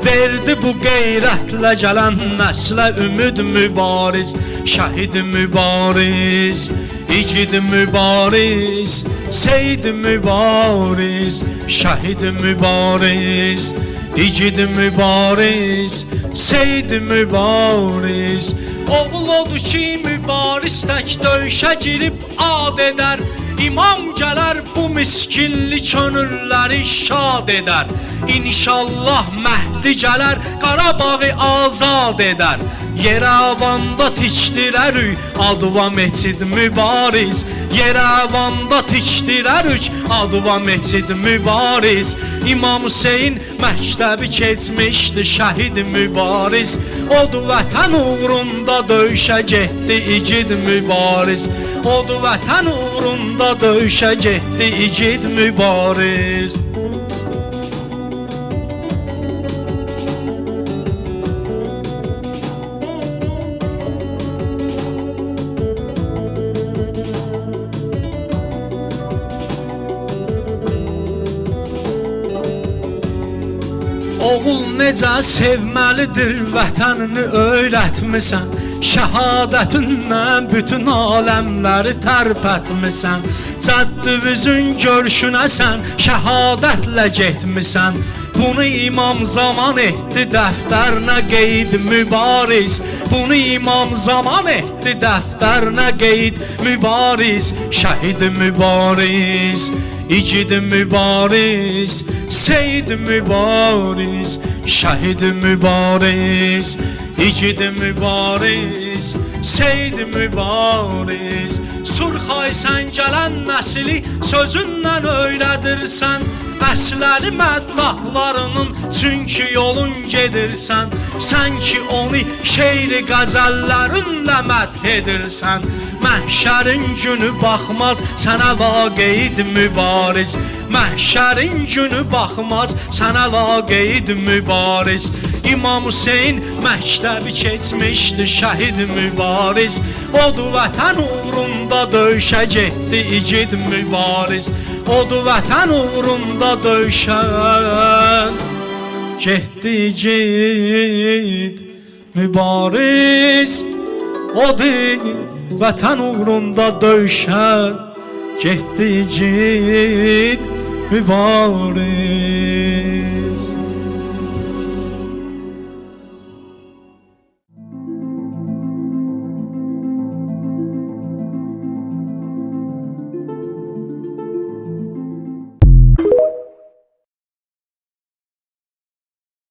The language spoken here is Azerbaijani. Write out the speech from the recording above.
verdi bu qeyrətlə gələn nəslə ümid mübariz. Şəhid mübariz, igid mübariz, seyd mübariz. Şəhid mübariz, igid mübariz, seyd mübariz. Oğul odur ki mübariz tək döyüşə girib ad edər. İmam gələr bu miskinli könülləri şad edər. İnşallah Məhdi gələr Qarabağı azad edər. Yerəvanda tikdirərik Aduva meçid mübariz. Yerəvanda tikdirərik Aduva meçid mübariz. İmam Hüseyin məktəbi keçmişdi şəhid mübariz. Odu vətən uğrunda döyüşə getdi igid mübariz. Odu vətən uğrunda döyüşə getdi igid mübariz. Oğul necə sevməlidir vətənini öyrətmisən. Şəhadətindən bütün aləmləri tərpətmisən. Cəddüvüzün görüşünəsən şəhadətlə getmisən. Bunu imam zaman etdi dəftərinə qeyd mübariz. Bunu imam zaman etdi dəftərinə qeyd mübariz. Şəhid mübariz, igid mübariz, seyd mübariz. Şəhid mübariz, igid mübariz, seyd mübariz. Surxay sən gələn nəsli sözündən öylədirsən. Əsləri məddahlarının çünki yolun gedirsən. Sən ki onu şeiri qəzəllərinlə məth edirsən. Məhşərin günü baxmaz sənə vaqeid mübariz. Məhşərin günü baxmaz sənə vaqeid mübariz. İmam Hüseyin məktəbi keçmişdi şəhid mübariz. Odu vətən uğrunda döyüşə getdi igid mübariz. Odu vətən uğrunda döyüşə getdi igid mübariz. Odu vətən uğrunda döyüşə getdi igid mübariz.